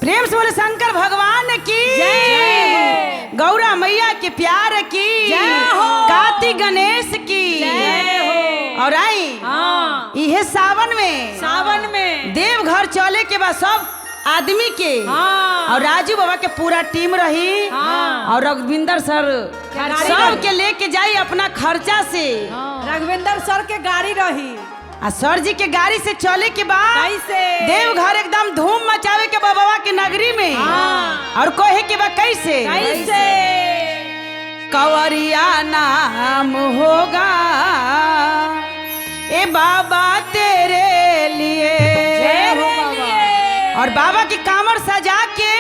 प्रेम से बोले शंकर भगवान की जय, गौरा मैया के प्यार की जय हो, कार्तिक गणेश की जय हो। और आई यह सावन में देवघर चले के बाद सब आदमी के और राजू बाबा के पूरा टीम रही और रघुविंदर सर सब के लेके जाई अपना खर्चा से। रघुविंदर सर के गाड़ी रही आ सर जी के गाड़ी से चले के बाद देवघर एकदम धूम मचावे के बाबा के नगरी में और कहे के बाद कैसे कंवरिया नाम होगा ए बाबा तेरे लिए और बाबा की कामर सजा के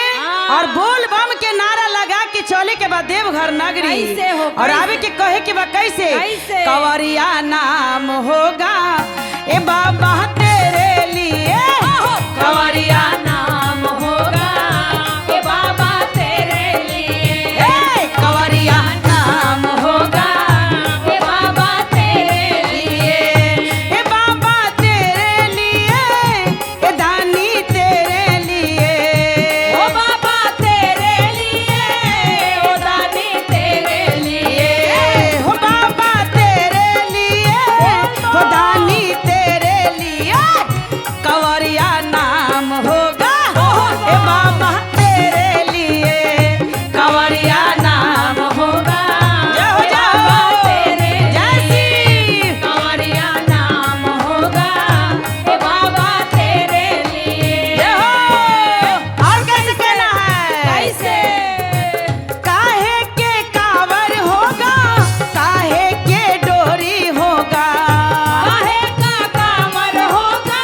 और बोल बम के नारा लगा के चले के बाद देवघर नगरी और आवे के कहे के बाद कैसे कंवरिया नाम होगा ए बाबा तेरे लिए कंवरिया नाम होगा ए बाबा तेरे लिए कंवरिया नाम होगा ए बाबा तेरे लिए ए बाबा तेरे लिए ए दानी तेरे लिए ओ बाबा तेरे लिए ओ दानी तेरे लिए हो बाबा तेरे लिए हो दानी कंवरिया नाम होगा ए बाबा तेरे लिए कंवरिया नाम होगा जय हो तेरे जय कंवरिया नाम होगा ए बाबा तेरे लिए जय हो। और कैसे कहना है कैसे काहे के कांवर होगा काहे के डोरी होगा काहे का कांवर होगा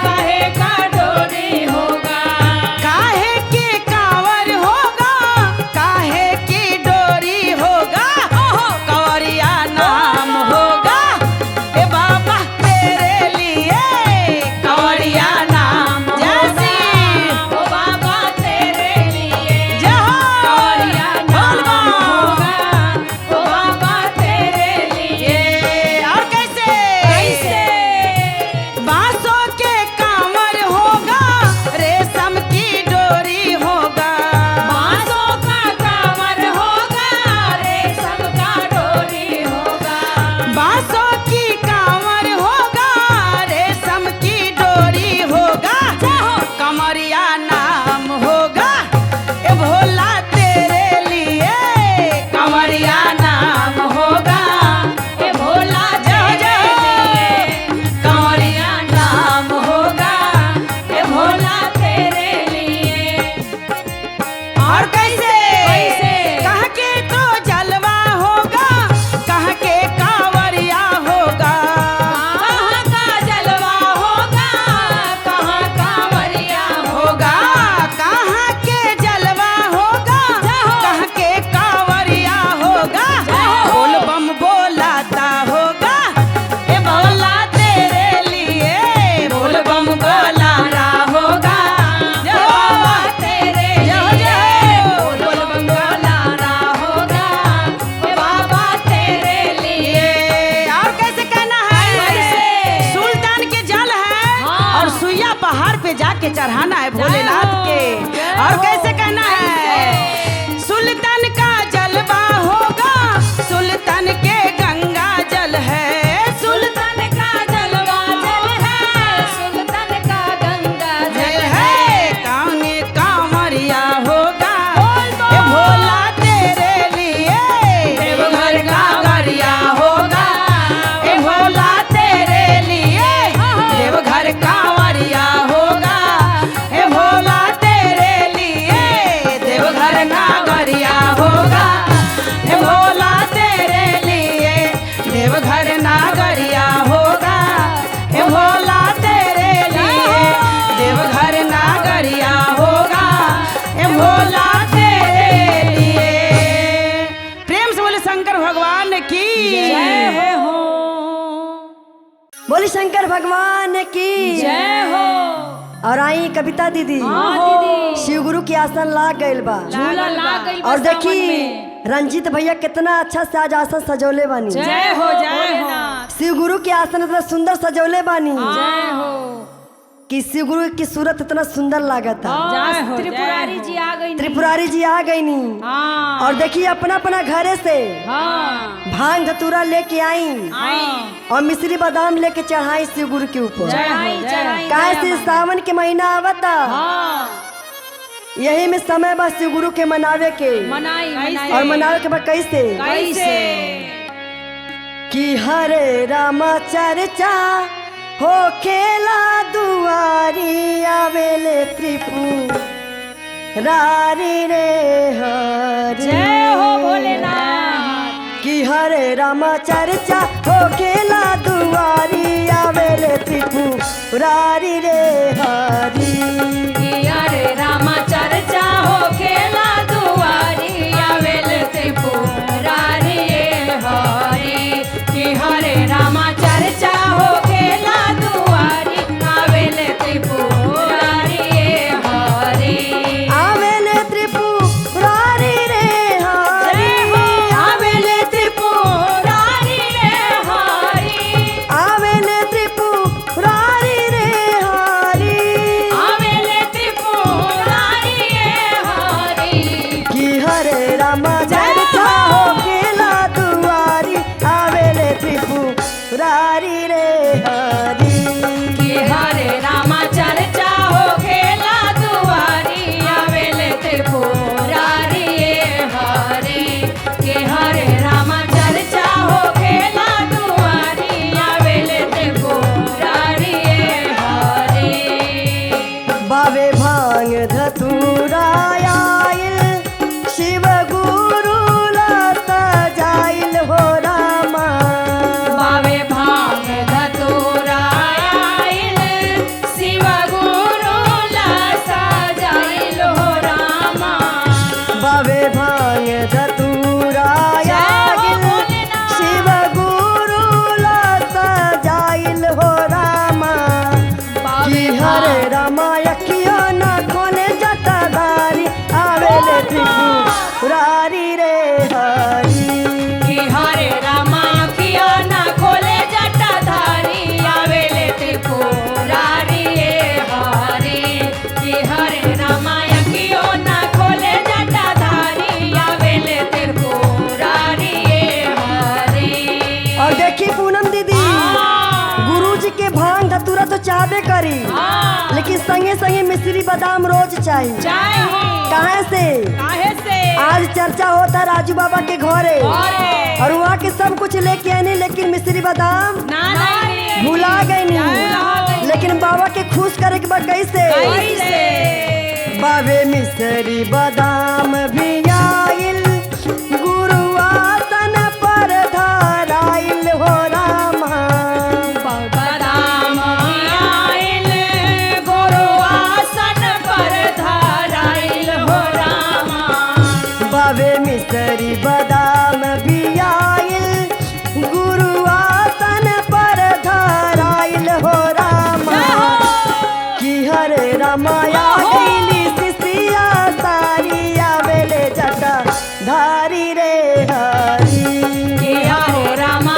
काहे का डोरी होगा काहे के कांवर होगा काहे की डोरी होगा कंवरिया नाम होगा ए बाबा तेरे लिए कंवरिया नाम जैसी ओ बाबा तेरे लिए जय हो कंवरिया नाम होगा ओ बाबा तेरे लिए। और कैसे बांसों के कांवर होगा रेशम की डोरी होगा बांसों का कांवर होगा रेशम का डोरी होगा बांसों की कांवर होगा रेशम की डोरी होगा कंवरिया नाम होगा ए भोला तेरे लिए कंवरिया नाम होगा ए भोला जय कंवरिया नाम होगा ए भोला तेरे लिए। और कैसे कहाँ के तो जलवा होगा कहाँ के कांवरिया होगा कहाँ का जलवा होगा कहाँ कांवरिया होगा कहाँ के जलवा होगा कहाँ के कांवरिया होगा बोल बम बोलाता होगा ए भोला तेरे लिए बोल बम बोला रहा होगा जय बाबा तेरे जय बोल बम बोला रहा होगा ए बाबा तेरे लिए। और कैसे कहना है सुल्तान के जल है और सुइया पहाड़ पे जाके चढ़ाना है भोलेनाथ के। और कैसे कहना है सुल्तान का जलवा होगा सुल्तान के गंगा जल है सुल्तान का जलवा जल है सुल्तान का गंगा जल है काने कांवरिया होगा ए भोला तेरे लिए देवघर कांवरिया होगा ए भोला तेरे लिए देवघर कांवरिया होगा ए भोला तेरे लिए देवघर कांवरिया होगा ए भोला तेरे लिए देवघर नागरिया होगा ए भोला तेरे लिए देवघर नागरिया होगा ए भोला तेरे लिए। प्रेम से बोले शंकर भगवान की जय हो। बोली शंकर भगवान की जय हो। और आई कविता दीदी शिव गुरु की आसन लाग गइल बा झूला लाग गइल बा और सावन देखी में। रंजीत भैया कितना अच्छा से आज आसन सजौले बानी जय हो जय हो। शिव गुरु के आसन इतना सुंदर सजौले बानी जय हो। कि शिव गुरु की सूरत इतना सुंदर लगा था। त्रिपुरारी जी आ गई। त्रिपुरारी जी आ गई नी और देखिए अपना अपना घरे से भांग धतूरा लेके आई और मिश्री बादाम लेके चढ़ाई शिव गुरु के ऊपर। काहे से सावन के महीना आवता, यही में समय बा शिव गुरु के मनावे के और मनावे के बाद कैसे कि हरे रामा चर्चा हो खेला दुआरी आवेले त्रिपुरारी रे हरि। जय हो भोलेनाथ। कि हरे रामा चर्चा हो खेला दुआरी आवेले त्रिपुरारी रे हरि। हरे रामा चर्चा हो खेला दुआरी आवेले त्रिपुरारी रे हरि। कि हरे रामा चर्चा हो खेला दुआरी आवेले त्रिपुरारी रे हरि। आवेले त्रिपुरारी रे हरि। आवेले त्रिपुरारी रे हरि। आवेले त्रिपुरारी रे हरि। आवेले त्रिपुरारी रे हरि। कि हरे रामा चर्चा हो खेला दुआरी आवेले त्रिपुरारी रे हरि। कि हरे रामा चर्चा हो खेला दुआरी आवेले त्रिपुरारी रे हरि। कि हरे रामा चर्चा हो खेला दुआरी आवेले त्रिपुरारी रे हरि। बावे भांग धतूरा आइल शिव गुरु लता जाइल हो रामा। बावे भांग धतूरा आइल शिव गुरु लता जाइल हो रामा। बावे भांग धतूरा आइल शिव गुरु लता जाइल हो रामा। कि हरे रामा अखिया न खोले जटाधारी आवेले त्रिपुरारी रे हरि। कि हरे रामा अखिया न खोले जटाधारी आवेले त्रिपुरारी रे हरि। कि हरे रामा अखियो न खोले जटाधारी आवेले त्रिपुरारी रे हरि। और देखी पूनम दीदी, गुरु जी के भांग धतूरा तो चाहबे करी, लेकिन संगे संगे मिश्री बादाम रोज चाहिए। जय हो। काहे से काहे से आज चर्चा होता राजू बाबा के घरे और वहाँ के सब कुछ लेके आने, लेकिन मिश्री बादाम ना भुला गई नहीं। लेकिन बाबा के खुश करे के बाद कैसे बाबे मिश्री बादाम भी आइल गुरु आसन पर धराइल हो रामा। बादाम आइल गुरु आसन पर धराइल हो रामा। बाबे मिश्री बादाम भी आइल गुरु आसन पर धराइल हो रामा। कि हरे रामा आइली शिष्या सारी आवेले जटा धारी रे हरि। कि हरे रामा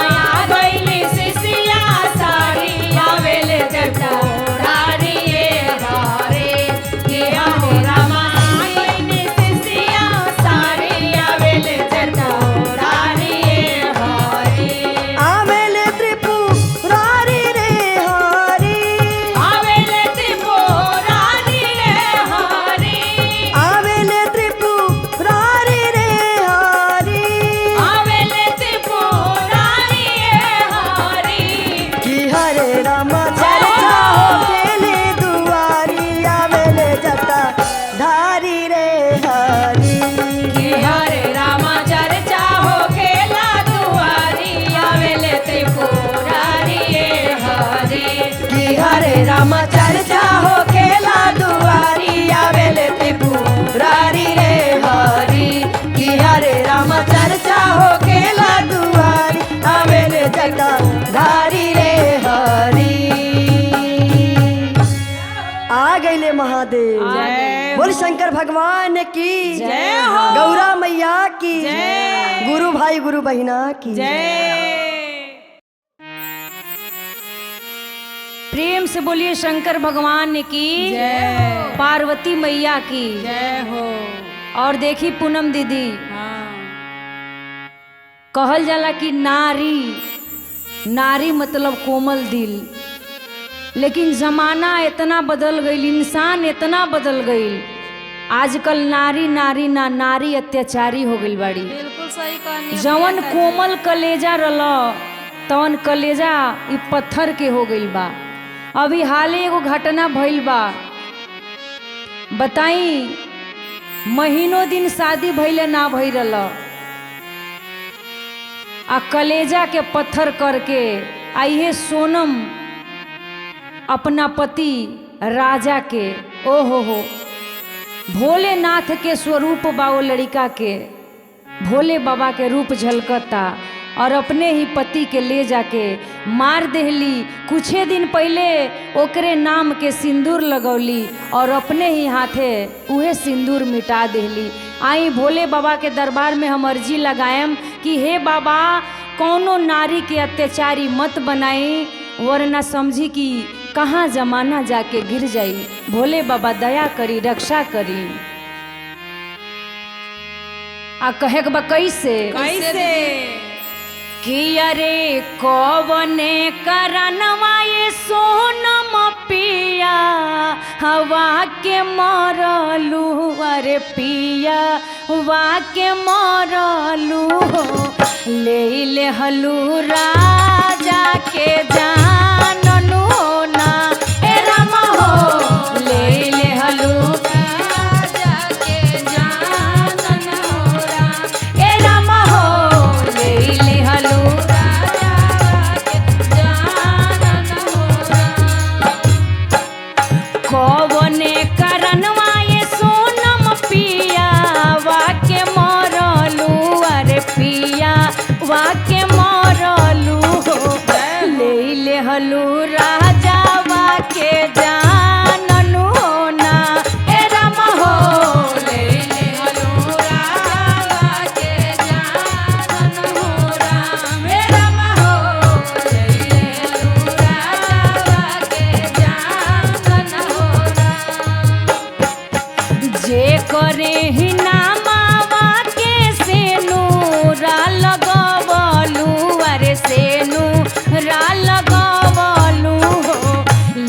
गइली शिष्या सारी आवेले जटाधारी रे हरि। कि हरे रामा गइली शिष्या सारी आवेले जटाधारी रे हरि। आवेले त्रिपुरारी रे हरि। आवेले त्रिपुरारी रे हरि। आवेले त्रिपुरारी रे हरि। आवेले त्रिपुरारी रे हरि। कि हरे रामा चर्चा हो खेले दुआरी आवेले जटा धारी रे हरि। कि हरे रामा चर्चा हो खेला दुआरी आवेले त्रिपुरारी रे हरि। कि हरे रामा चर्चा हो खेला दुआरी आवेले त्रिपुरारी रे हरि। कि हरे रामा चर्चा हो खेला दुआरी आवेले जटा धारी रे हरि। आ गईले महादेव। बोल शंकर भगवान की जय हो। गौरा मैया की जय। गुरु भाई गुरु बहिना की जय। प्रेम से बोलिए शंकर भगवान की जय। पार्वती मैया की जय हो। और देखी पूनम दीदी, हाँ। कहल जाला कि नारी नारी मतलब कोमल दिल, लेकिन जमाना इतना बदल गईल, इंसान इतना बदल गईल, आजकल नारी नारी ना नारी अत्याचारी हो गईल बाड़ी। बिल्कुल सही कहनी। जवन कोमल कलेजा रल तवन कलेजा इ पत्थर के हो गईल बा। अभी हाले एगो घटना भइल बा, बताई महीनों दिन शादी भइले ना भइल रल, आ कलेजा के पत्थर करके आइए सोनम अपना पति राजा के, हो भोलेनाथ के स्वरूप बा वो लड़का के, भोले बाबा के रूप झलकता और अपने ही पति के ले जाके मार देहली। कुछ दिन पहले ओकरे नाम के सिंदूर लगौली और अपने ही हाथे उहे सिंदूर मिटा देहली। आई भोले बाबा के दरबार में हम अर्जी लगाएम कि हे बाबा कौनो नारी के अत्याचारी मत बनाई, वरना समझी कि कहाँ जमाना जाके गिर जाई। भोले बाबा दया करी, रक्षा करी। आ कहे के बा कैसे कि अरे कौवने करनवा ये सोनम पिया हवा के मरलू, अरे पिया हवा के मरलू, ले हलू राजा के जाननु ना, ए राम हो ले हलू राजा के जाननु ना, ए राम हो ले हलू राजा के जाननु ना। कौवने करनवा ये सोनम पिया वाके मरलू, अरे पिया वाके मरलू, ले हलू राजा वाके जाननु ना, ए राम हो ले हलू राजा वाके जाननु ना, ए राम हो ले हलू राजा वाके जाननु ना। जे करे ही नामावा के सेनूरा लगवलू, अरे सेनूरा लगवलू,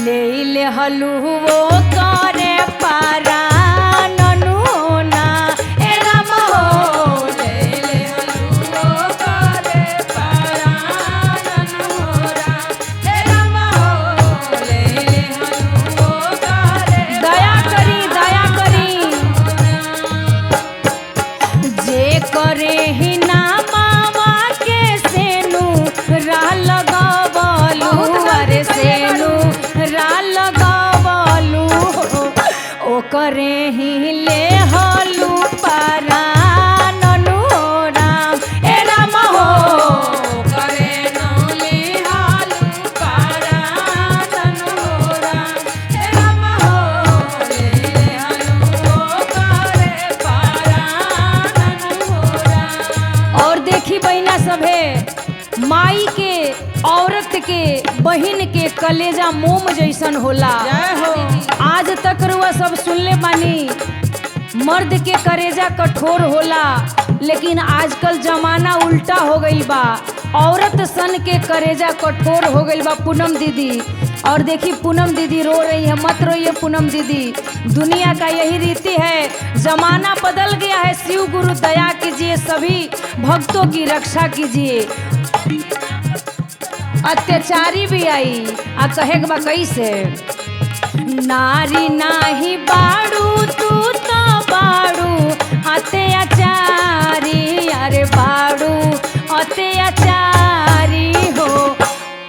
ले हलू वो करे पाराननु ना, ए राम हो ले हलू वो करे पाराननु ना, ए राम हो ले हलू वो करे। दया करी, दया करी। जे करे ही नामावा के सेनु रा लगवलू, अरे सेनु रा लगवलू, ओ करे ही ले हलू पाराननु राम, ए राम हो करे नु ले हलू पाराननु राम, ए राम हो ले हलू ओ करे पाराननु राम। और देखी बहिना सभे, माई के औरत के बहिन के कलेजा मोम जैसन होला। जय हो। आज तक रुआ सब सुनले बानी मर्द के कलेजा कठोर होला, लेकिन आजकल जमाना उल्टा हो गईल बा, औरत सन के कलेजा कठोर हो गईल बा पूनम दीदी। और देखी पूनम दीदी रो रही है, मत रोइए पूनम दीदी, दुनिया का यही रीति है, जमाना बदल गया है। शिव गुरु दया कीजिए, सभी भक्तों की रक्षा कीजिए। अत्याचारी भी आई, आ कहे बा कैसे, नारी नाही बाड़ू तू तो बाड़ू अत्याचारी, अरे बाड़ू अत्याचारी हो,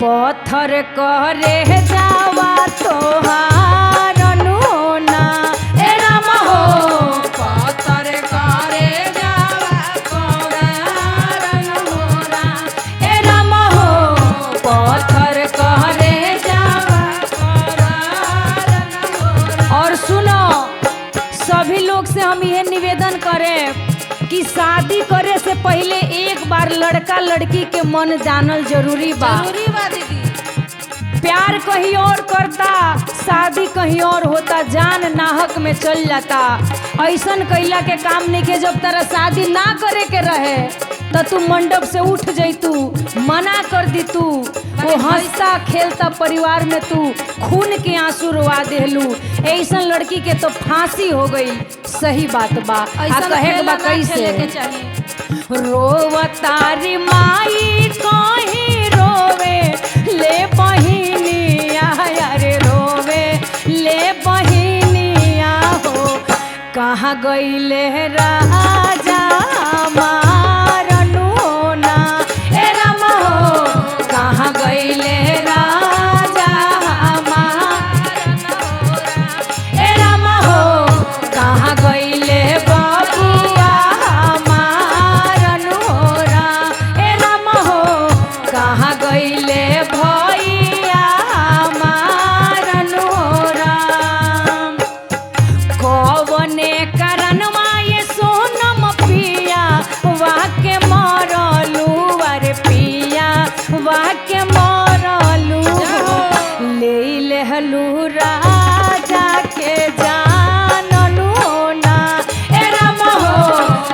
पत्थर करे जावा तोहार ना, ए राम हो पत्थर करे जावा तोहार ना, ए राम हो पत्थर करे जावा तोहार ना। और सुनो, सभी लोग से हम यह निवेदन करें कि शादी करे से पहले एक बार लड़का लड़की के मन जानल जरूरी बा। जरूरी बा दीदी। प्यार कहीं और करता, शादी कहीं और होता, जान नाहक में चल जाता। ऐसन कैला के काम नहीं के। जब तेरा शादी ना करे के रहे तो तू मंडप से उठ जैतू, मना कर दी तू। वो हंसता खेलता परिवार में तू खून के आंसू रोवा देलू। ऐसन लड़की के तो फांसी हो गई। सही बात बा। आ कहे के बा कैसे रोवतारी माई कहीं रोवे ले बहिनिया, अरे रोवे ले बहिनिया हो। कहाँ गईले राजा मारनु ना, ए राम हो कहाँ गईले राजा मारनु, ए राम हो कहाँ गईले बबुआ मारनु रा, ए राम हो कहाँ गईले भैया मारनु रा। कौवने करनवा ये सोनम पिया वाके मरलू, अरे पिया वाके मरलू। ले लेहलू राजा के जानलू ना, ए राम हो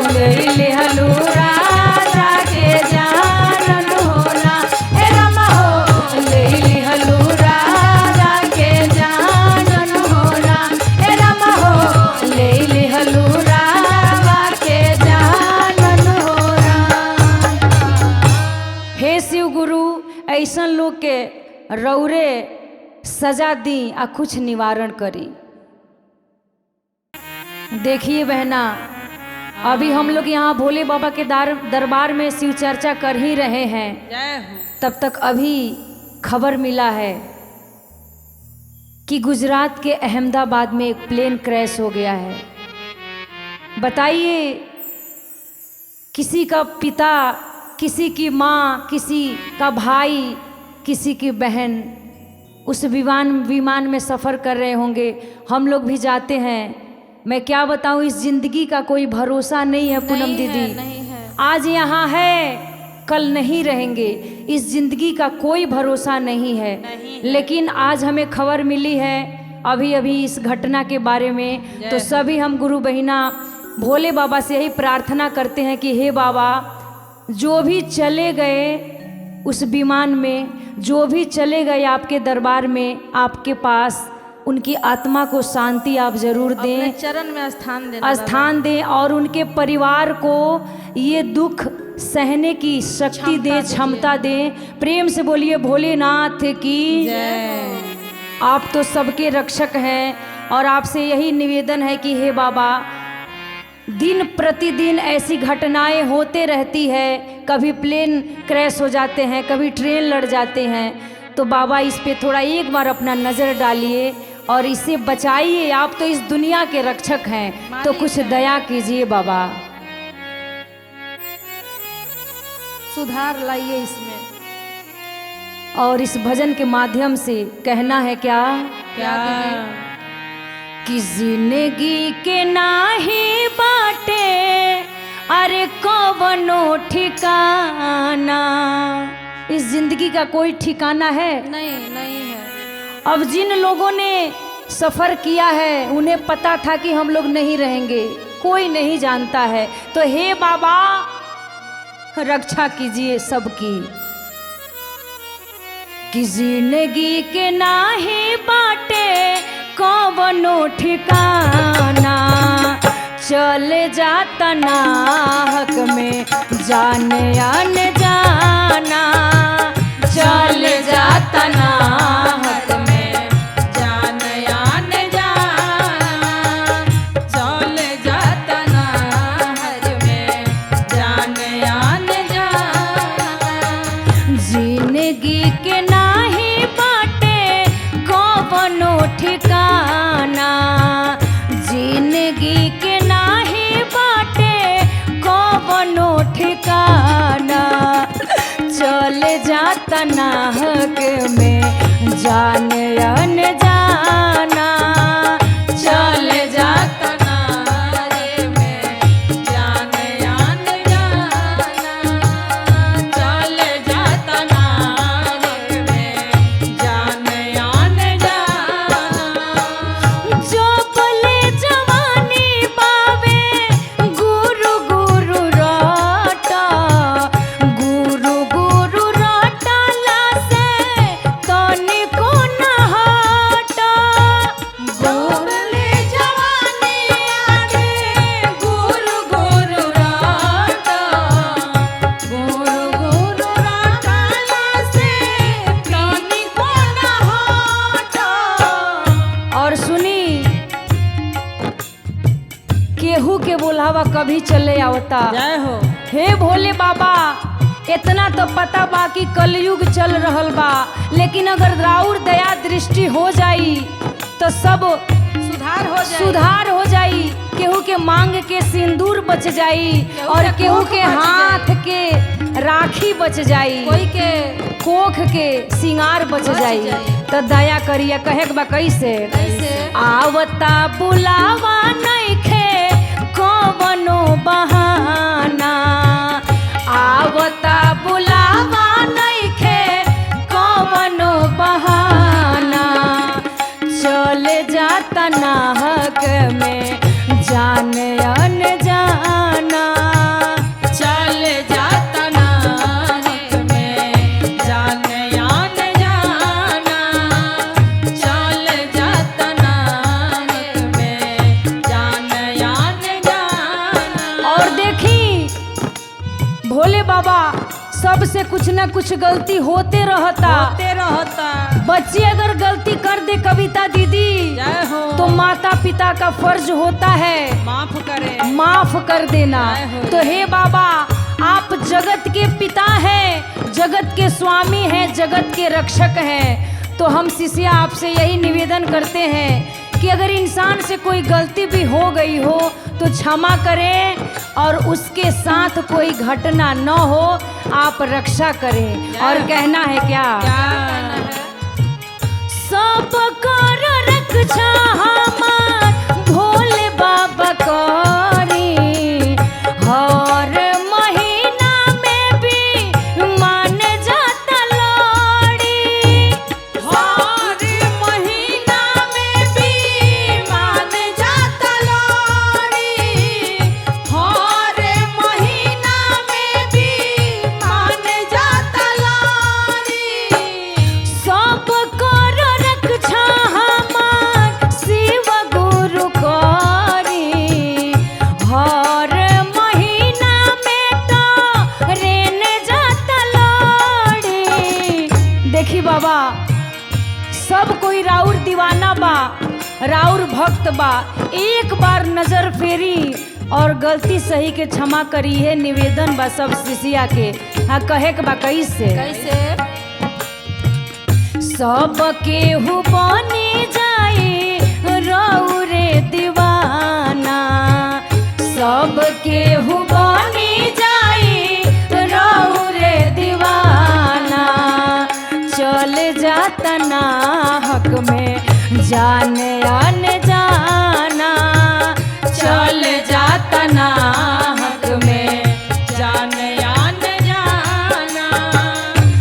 ले लेहलू राजा के जानलू ना, ए राम हो ले लेहलू राजा के जानलू ना, ए राम हो ले लेहलू राजा के जानलू ना। हे शिव गुरु, ऐसन लोग के रौरे सजा दी आ कुछ निवारण करी। देखिए बहना, अभी हम लोग यहाँ भोले बाबा के दरबार में शिव चर्चा कर ही रहे हैं। तब तक अभी खबर मिला है कि गुजरात के अहमदाबाद में एक प्लेन क्रैश हो गया है। बताइए, किसी का पिता, किसी की माँ, किसी का भाई, किसी की बहन उस विमान में सफ़र कर रहे होंगे। हम लोग भी जाते हैं। मैं क्या बताऊं, इस जिंदगी का कोई भरोसा नहीं है पूनम दीदी। आज यहाँ है, कल नहीं रहेंगे। इस जिंदगी का कोई भरोसा नहीं है। लेकिन आज हमें खबर मिली है अभी अभी इस घटना के बारे में। तो सभी हम गुरु बहिना भोले बाबा से यही प्रार्थना करते हैं कि हे बाबा, जो भी चले गए उस विमान में, जो भी चले गए आपके दरबार में, आपके पास, उनकी आत्मा को शांति आप जरूर दें, चरण में स्थान दें और उनके परिवार को ये दुख सहने की शक्ति दें, क्षमता दें। प्रेम से बोलिए भोलेनाथ की जय। आप तो सबके रक्षक हैं और आपसे यही निवेदन है कि हे बाबा, दिन प्रतिदिन ऐसी घटनाएं होते रहती है। कभी प्लेन क्रैश हो जाते हैं, कभी ट्रेन लड़ जाते हैं। तो बाबा इस पे थोड़ा एक बार अपना नज़र डालिए और इसे बचाइए। आप तो इस दुनिया के रक्षक हैं, तो कुछ दया कीजिए बाबा, सुधार लाइए इसमें। और इस भजन के माध्यम से कहना है क्या कि जिंदगी के नाही बाटे अरे कवनो ठिकाना। इस जिंदगी का कोई ठिकाना है नहीं है। अब जिन लोगों ने सफ़र किया है उन्हें पता था कि हम लोग नहीं रहेंगे, कोई नहीं जानता है। तो हे बाबा, रक्षा कीजिए सबकी। कि जिंदगी के नाही बाटे कवनो ठिकाना, चल जाता नाहक में जाने आने जाना, चल जाता नाहक में जाने आने जाना, चल जाता नाहक में जाने आने जाना। जिंदगी के नाही बाटे कवनो ठिकाना, जिंदगी के नाही बाटे कवनो ठिकाना, चल जाता नाहक में जाने अनजाना, चल जाता नारे में जाने अनजाना, चल जाता नारे में जाने केहू के बुलावा कभी चले आवता। जय हो। हे भोले बाबा, इतना तो पता बा कि कलयुग चल रहल बा, लेकिन अगर राउर दया दृष्टि हो जाई तो सब सुधार हो जाई। केहू के मांग के सिंदूर बच जाई और केहू के हाथ के राखी बच जाई, कोई के कोख के सिंगार बच जाई। तो दया करिए, कहे बा कैसे? आवता बुलावा नइखे कवनो बहाना, आवता बुलावा नइखे कवनो बहाना, चल जाता नाहक में जान अनजाना, चल जाता नाहक में जान अनजाना, चल जाता नाहक में जान अनजाना। और देखी भोले बाबा सबसे कुछ न कुछ गलती होते रहता। बच्ची अगर गलती कर दे कविता दीदी, तो माता पिता का फर्ज होता है माफ कर देना। तो हे बाबा, आप जगत के पिता हैं, जगत के स्वामी हैं, जगत के रक्षक हैं। तो हम शिष्या आपसे यही निवेदन करते हैं कि अगर इंसान से कोई गलती भी हो गई हो तो क्षमा करें और उसके साथ कोई घटना न हो, आप रक्षा करें। और कहना है क्या? सब कर रक्षा हमार भोले बाबा करी, हर महीना में भी मान जाता लड़ी, हर महीना में भी मान जाता लड़ी, हर महीना में भी मान जाता लड़ी। सब कर रक्षा हमार शिव गुरु करी, हर महीना में तो रेन जाता लड़ी। देखी बाबा, सब कोई राउर दीवाना बा, राउर भक्त बा। एक बार नजर फेरी और गलती सही के क्षमा करी है, निवेदन बा सब शिष्या के। हाँ, कहे के बा कैसे? सब केहू बनी जाई रौरे दीवाना, सब केहू बनी जाई रौरे दीवाना, चल जाता नाहक में जान अनजाना, चल जाता नाहक में जान अनजाना,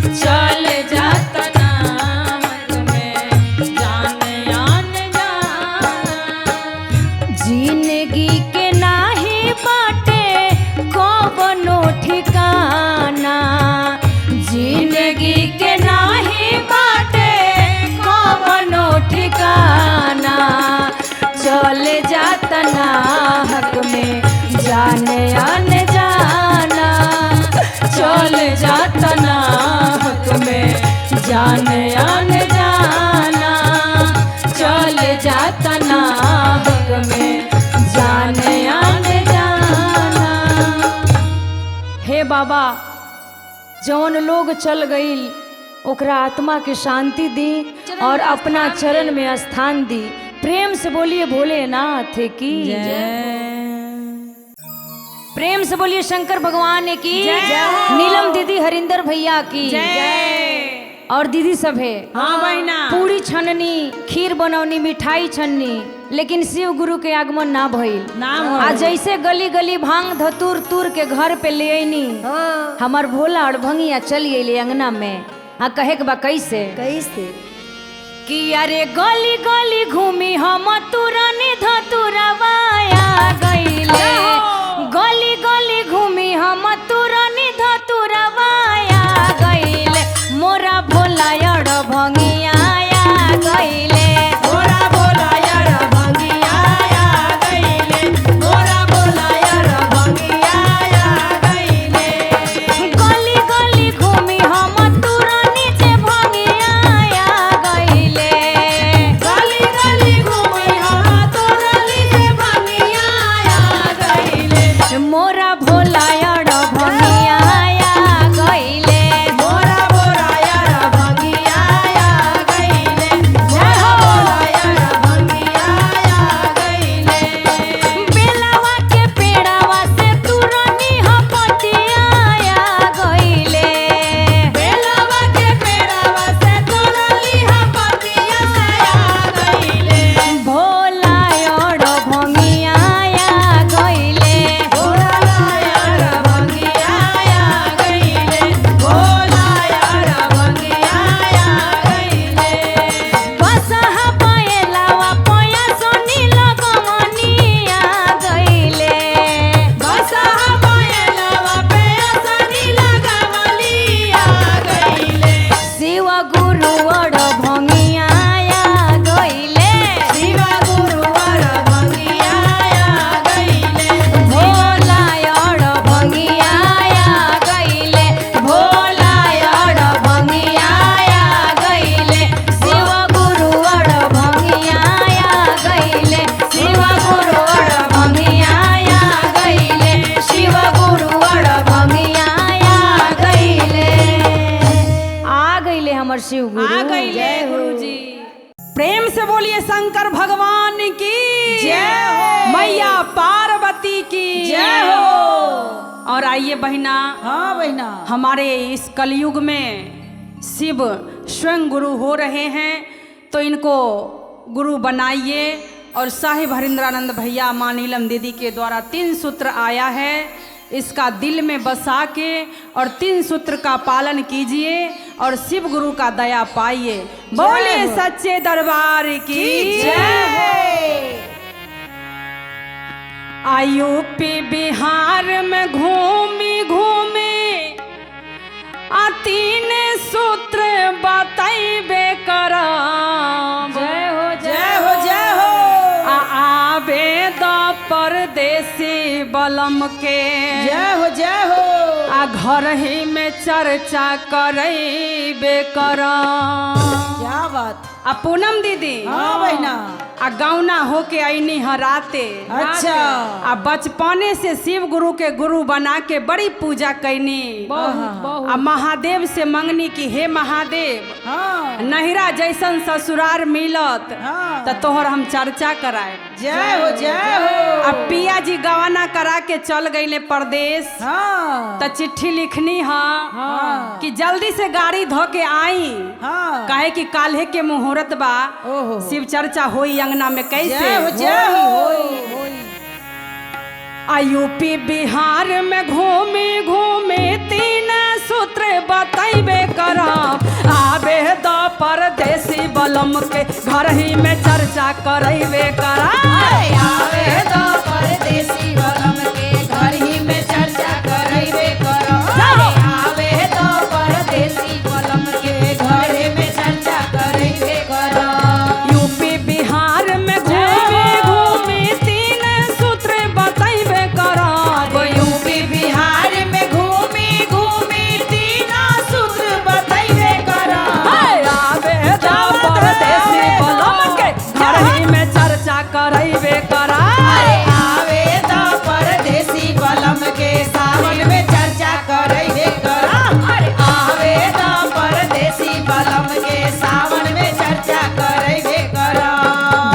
चल जाता नाहक में जान अनजाना। जिंदगी के नाही बाटे कवनो ठिकाना, जिंदगी के नाही बाटे कवनो ठिकाना, चल जाता नाहक में जान अनजाना, चल जाता नाहक में जान अनजाना, चल जाता नाहक में जान अनजाना। हे बाबा, जौन लोग चल गईल ओकरा आत्मा के शांति दी और अपना चरण में स्थान दी। प्रेम से बोलिए भोलेनाथ की जय। प्रेम से बोलिए शंकर भगवान की जय। नीलम दीदी, हरिंदर भैया की जय। और दीदी सब है, हाँ बहना, पूरी छननी, खीर बनौनी, मिठाई छननी, लेकिन शिव गुरु के आगमन ना भइल। आज जैसे गली गली भांग धतूर तूर के घर पे ले आईनी, हमार भोला और भंगिया चल गई अंगना में। हाँ, कहे के बा कैसे? कि अरे गली गली घूमी हम तुरनी धतुरवाया गईले, गली गली घूमी हम तुरनी धतुरवाया गईले, मोरा भोला और भंगिया गईले, मोरा भोला यार भंगिया गईले, मोरा भोला यार भंगिया गईले। गली गली घूमी हम तुरनी से भंगिया गईले, गली गली घूमी हम तुरनी से भंगिया शिव गुरु आ गई ले जय हो। गुरुजी। प्रेम से बोलिए शंकर भगवान की जय हो। मैया पार्वती की जय हो। और आइए बहिना, हाँ बहना, हमारे इस कलयुग में शिव स्वयं गुरु हो रहे हैं, तो इनको गुरु बनाइए। और साहिब हरिंद्रानंद भैया माँ नीलम दीदी के द्वारा 3 सूत्र आया है, इसका दिल में बसा के और 3 सूत्र का पालन कीजिए और शिव गुरु का दया पाइए। बोलिए सच्चे दरबार की जय। यूपी बिहार में घूमी घूमी 3 सूत्र बताइबे करब। जय हो जय हो जय हो। आबे द परदेसी बलम के जय हो जय हो। घर ही में चर्चा करैबे करब। क्या बात। पूनम दीदी, हाँ बहना, गौना होके आईनी हराते। अच्छा। बचपने से शिव गुरु के गुरु बना के बड़ी पूजा कैनी। बहुत महादेव से मंगनी की हे महादेव, हाँ नहिरा जैसन ससुरार मिलत हाँ। त तोहर हम चर्चा कराए। जय हो जय हो। पिया जी गवाना करा के चल गईले परदेश, हाँ त चिट्ठी लिखनी हाँ। कि जल्दी से गाड़ी धो के आई, हाँ। काहे कि काल्हे के मुहूर्त बा, ओहो। शिव चर्चा होई अंगना में कैसे। जय हो जय हो। यूपी बिहार में घूमी घूमी 3 सूत्र बताइबे करब। आबे द परदेसी बलम के घर ही में चर्चा करैबे करब। आवे द परदेसी बलम के घर ही में चर्चा करैबे करब। आवे द परदेसी बलम के घर ही में चर्चा करैबे करब। यूपी बिहार में घूमी घूमी 3 सूत्र बताइबे करब। यूपी बिहार में घूमी घूमी 3 सूत्र बताइबे करब। आबे द परदेसी बलम के घर ही में चर्चा करैबे करब। आवे द परदेसी बलम के सावन में चर्चा करैबे करब। आवे द परदेसी बलम के सावन में चर्चा करैबे करब।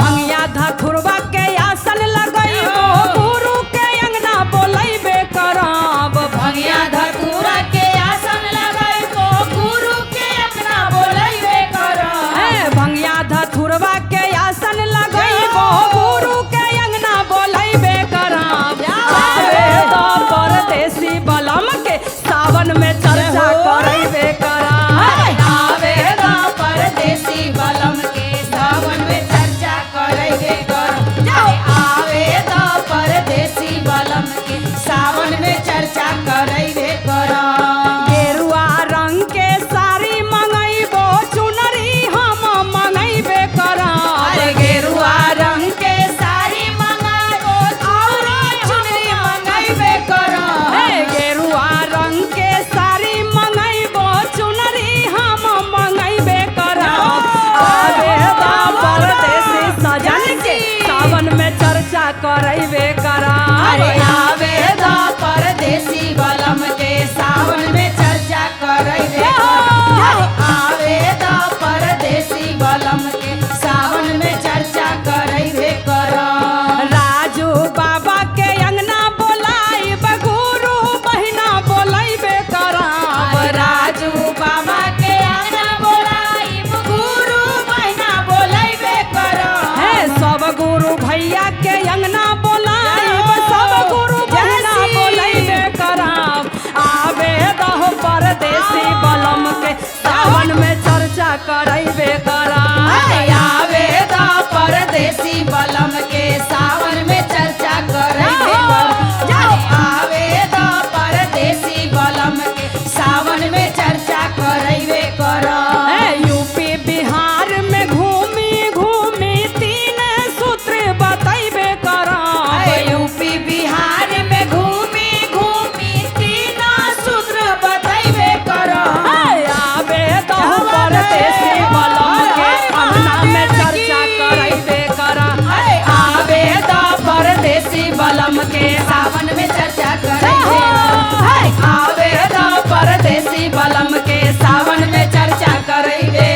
भंगिया धथुरवा के आसन लगैबो, गुरु के अंगना बोलैबे करब। भंगिया धतूरा के आसन लगैबो, गुरु के अपना बोलैबे करब। भंगिया धथुरवा के आसन लगैबो, गुरु के अंगना बोलैबे करब। आबे द परदेसी बलम के सावन में चर्चा करैबे करब। आवे द परदेसी बलम के सावन में चर्चा करैबे करब। आवे द परदेसी बलम के सावन में चर्चा करैबे करब। गेरुआ रंग के साड़ी मंगैबो, चुनरी हम मंगैबे करब। गेरुआ रंग के साड़ी मंगाबो, औरो चुनरी मंगैबे करब। गेरुआ रंग के साड़ी मंगैबो, चुनरी हम मंगैबे करब। आबे द परदेसी सजन के सावन में चर्चा करैबे करब। आवे द परदेसी बलम के सावन में चर्चा करैबे करब। आवे द परदेसी बलम के सावन में चर्चा करैबे करब। राजू बाबा के अंगना बोलाइब, गुरु बहिना बोलैबे करब। राजू बाबा के आंगना बोलाइब, गुरु महीना बोलैबे करब। सब गुरु भैया के अंगना बोलाइब, सब गुरु बहिना बोलैबे करब। आबे दहो परदेसी बलम के सावन में चर्चा करैबे करब। आवे द परदेसी बलम के सावन में चर्चा करैबे करब। आवे द परदेसी बलम के सावन में चर्चा करैबे करब। यूपी बिहार में घूमी घूमी 3 सूत्र बताइबे करब। यूपी बिहार में घूमी घूमी 3 सूत्र बताइबे करब। आबे दहो परदेसी बलम के अंगना में चर्चा करैबे करब। आवे द परदेसी बलम के सावन में चर्चा करैबे करब। आवे द परदेसी बलम के सावन में चर्चा करैबे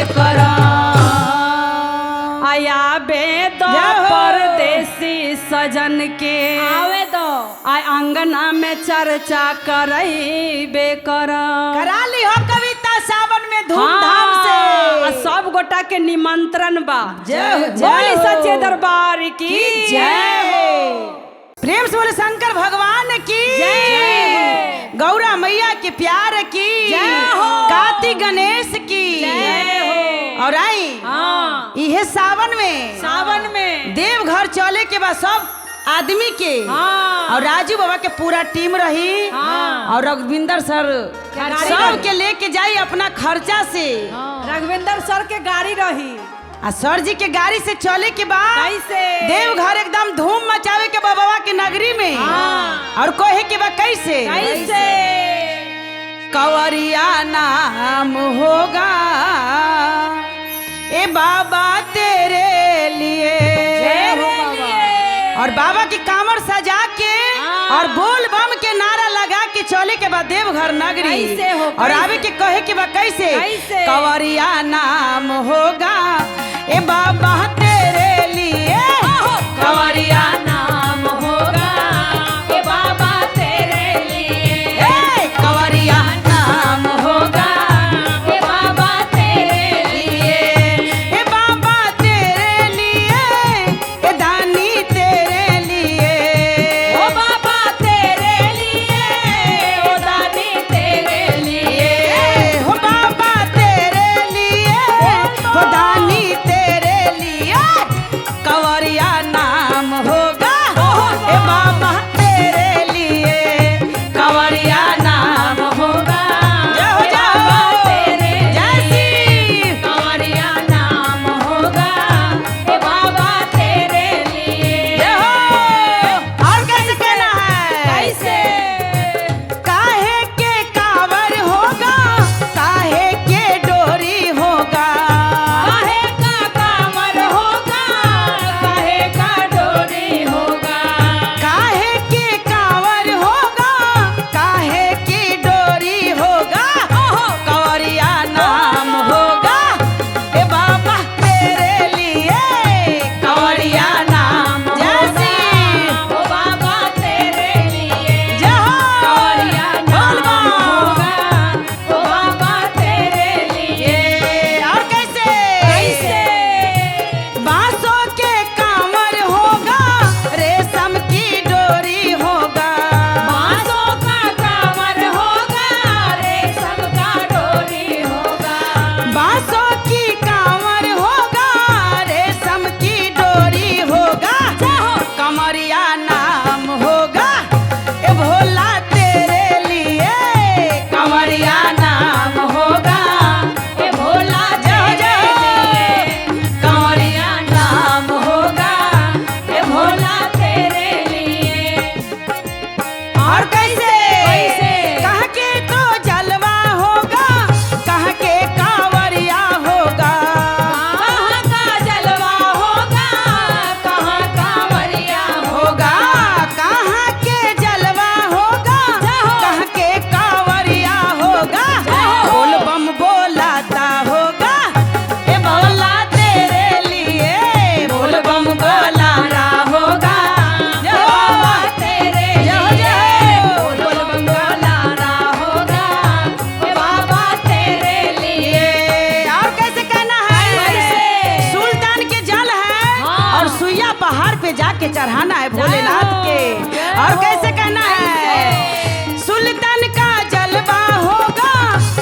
भजन के आवे तो आय अंगना में चर्चा करइबे करा ली हो कविता सावन में धूमधाम से सब गोटा के निमंत्रण बा। जय बोली सच्चे दरबार की जय। प्रेम से बोले शंकर भगवान की जय, गौरा मैया के प्यार की जय हो, कार्तिक गणेश की जय हो। और आई यह सावन में देवघर चले के बाद सब आदमी के और राजू बाबा के पूरा टीम रही और रघुविंदर सर सब के लेके जाई अपना खर्चा से। रघुविंदर सर के गाड़ी रही आ सर जी के गाड़ी से चले के बाद देवघर एकदम धूम मचावे के बाबा के नगरी में और कहे के बा कैसे कंवरिया नाम होगा ए बाबा तेरे लिए और बाबा की कामर सजा के और बोल बम के नारा लगा के चले के बाद देवघर नगरी और आवे के कहे के बा कैसे कंवरिया नाम होगा ए बाबा तेरे लिए कंवरिया नाम होगा ए बाबा तेरे लिए कंवरिया नाम होगा ए बाबा तेरे लिए ए बाबा तेरे लिए ए दानी तेरे लिए ओ बाबा तेरे लिए ओ दानी तेरे लिए हो बाबा तेरे लिए हो दानी तेरे लिए कंवरिया नाम होगा ए बाबा तेरे लिए कंवरिया नाम होगा जय हो तेरे जय कंवरिया नाम होगा ए बाबा तेरे लिए जय हो। और कैसे कहना है काहे के कांवर होगा काहे के डोरी होगा काहे का कांवर होगा काहे का डोरी होगा काहे के कांवर होगा काहे की डोरी होगा कंवरिया नाम होगा ए बाबा तेरे लिए कंवरिया नाम जैसी ओ बाबा तेरे लिए जय हो कंवरिया नाम होगा ओ बाबा तेरे लिए। और कैसे बांसों के कांवर होगा रेशम की डोरी होगा बांसों का कांवर होगा रेशम का डोरी होगा बांसों की कांवर होगा रेशम की डोरी होगा कंवरिया नाम होगा ए भोला तेरे लिए कंवरिया नाम होगा ए भोला जय कंवरिया नाम होगा ए भोला तेरे लिए। और कैसे कहाँ के तो जलवा होगा कहाँ के कांवरिया होगा कहाँ का जलवा होगा कहाँ कांवरिया होगा कहाँ के जलवा होगा कहाँ के कांवरिया होगा बोल बम बोलाता होगा ए भोला तेरे लिए बोल बम बोला रहा होगा जय बाबा तेरे जय बोल बम बोला रहा होगा ए बाबा तेरे लिए। और कैसे कहना है सुल्तान के जल है और सुइया पहाड़ पे जाके चढ़ाना है भोलेनाथ के। और कैसे कहना है सुल्तान का जलवा होगा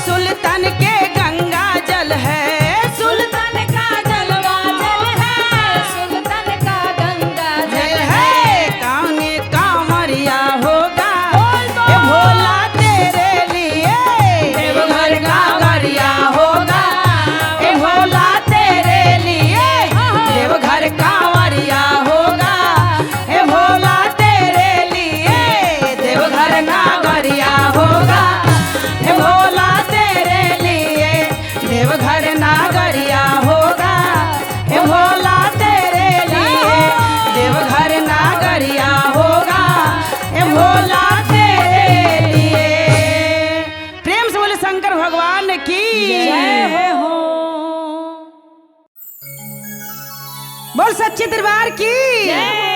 सुल्तान के गंगा जल है सुल्तान का जलवा जल है सुल्तान का गंगा जल है काने कांवरिया होगा ए भोला तेरे लिए देवघर कांवरिया होगा ए भोला तेरे लिए देवघर कांवरिया होगा ए भोला तेरे लिए देवघर कांवरिया होगा ए भोला तेरे लिए देवघर नागरिया होगा ए भोला तेरे लिए देवघर नागरिया होगा ए भोला तेरे लिए। प्रेम से बोले शंकर भगवान की जय हो। बोल सच्चे दरबार की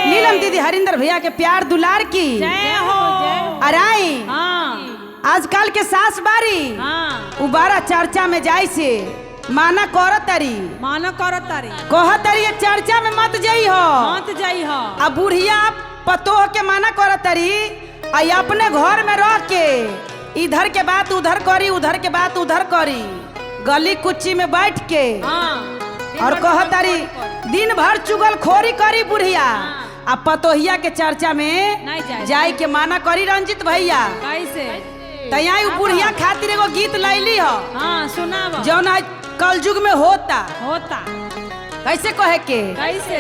नीलम दीदी हरिंदर भैया के प्यार दुलार की जय हो अराई हाँ आजकल के सास बारी हाँ उबारा चर्चा में जाई से माना करतरी मानो करो तारी कहतरी ये चर्चा में मत जाई हो मत जाई हो अब बुढ़िया पतोह के माना करतरी आई अपने घर में रह के इधर के बात उधर करी उधर के बात उधर करी गली कुच्ची में बैठ के हाँ और कहतरी दिन भर चुगल खोरी करी बुढ़िया अब पतोहिया के चर्चा में नहीं जाए। जाई के माना करी रंजित भैया कैसे तैया बुढ़िया खातिर एगो गीत लैली हो हाँ सुनावा जौन आज कल युग में होता होता कैसे कहे के कैसे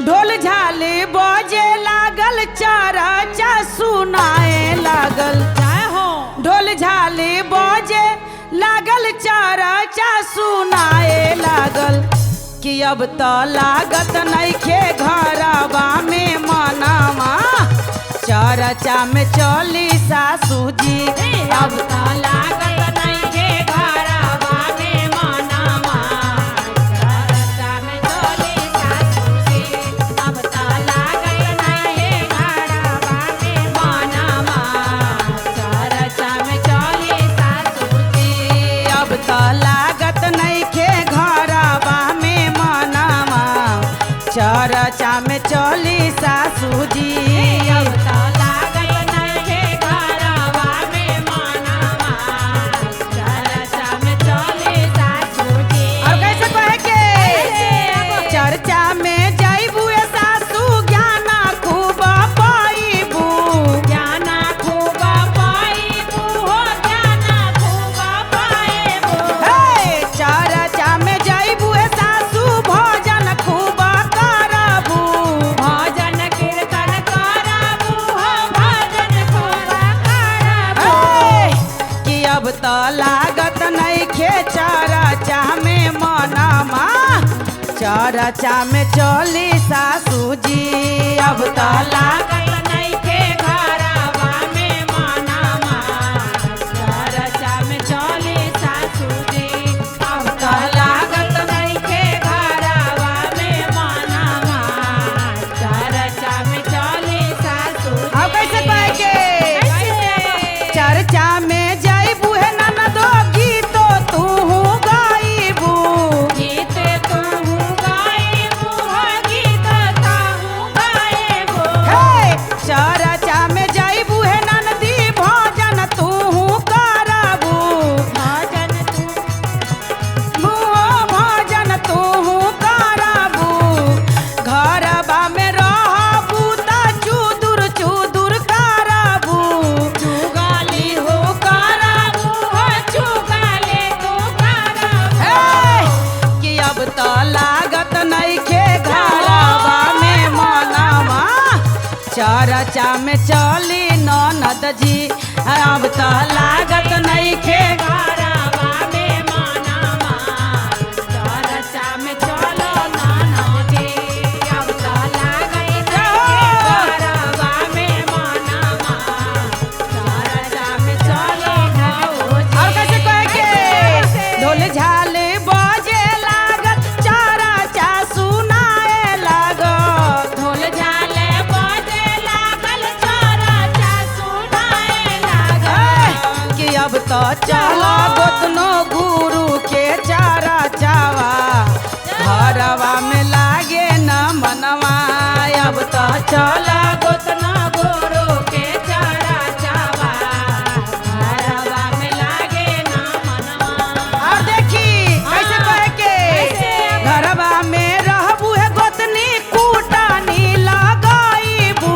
ढोल झाले बजे लागल चरचा सुनाए लागल जय हो ढोल झाले बजे लागल चरचा सुनाए लागल कि अब तो लागत नइखे घरवा में मनावा चरचा में चली सासू जी अब तो लागत नहीं के घरवा में मनावा चरचा में चली सासू जी अब तो लागत नहीं के घरवा में मनावा चरचा में चली सासू जी अब तो लागत नइखे घरवा में मनावा चरचा में चली सासू जी अब तो लागत नहीं के घरवा में मनावा चरचा में चली सासू जी और कैसे कहे के कैसे? चर्चा में जाइबू ए सासू ज्ञाना खूब पाइबू ज्ञाना खूब पाइबू हो ज्ञाना खूब पाइबू हे चर्चा में जाइबू ए सासू भोजन खूब करबू भजन कीर्तन करबू हो भजन खूब करबू हे कि अब तो लागत नइखे चर्चा में मनामा चर्चा में चली सासू जी अब तो लागत नहीं के घरवा में मनावा चरचा में चली सासू जी अब तो लागत नहीं के घरवा में मनावा चरचा में चली सासू जी अब कैसे कहे के कैसे? चर्चा में जाइबू है ननदो गीतो तू गाइबू गीत तू गाइबू हो गीत ताहू गाइबू हे चर्चा में जाइबू है ननदी भोजन तू करबू भजन तू भोजन तू करबू घरबा में रहबू त चुदुर चुदुर करबू चुगाली हो करबू हो चुगाली तू करबू हे कि अब तो लागत नइखे घरवा में मनावा चर्चा में चली ननद जी अब तो लागत नइखे घरवा में मनावा चरचा में चलो नाना जी अब तो लागत घरवा में मनावा चरचा में चलो भौजी और कैसे कहे के ढोल झाले बजे लागत चर्चा सुनाए लागत ढोल झाले बजे लागल चरचा सुनाए लागल कि अब तो चला गोतनो गुरु के चारा चावा घरवा में लागे न मनवा अब तो चला गोतना गोरो के चारा चावा घरवा में लागे ना मनवा और देखी कैसे कहे के कैसे? घरवा में रहबू है गोतनी कूटानी लगाईबू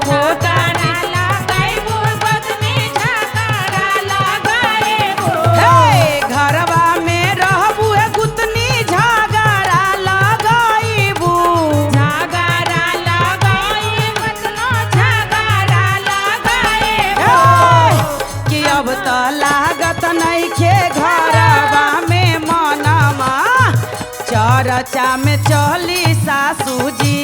गोटाना लगाइबू बदनी झकारा लगाइबू हे घरवा में रहबू है गुतनी झगड़ा लगाईबू झगारा लगाई बदनो झगारा लगाइबू कि अब तो लागत नइखे घरवा में मनामा चर्चा में चली सासू जी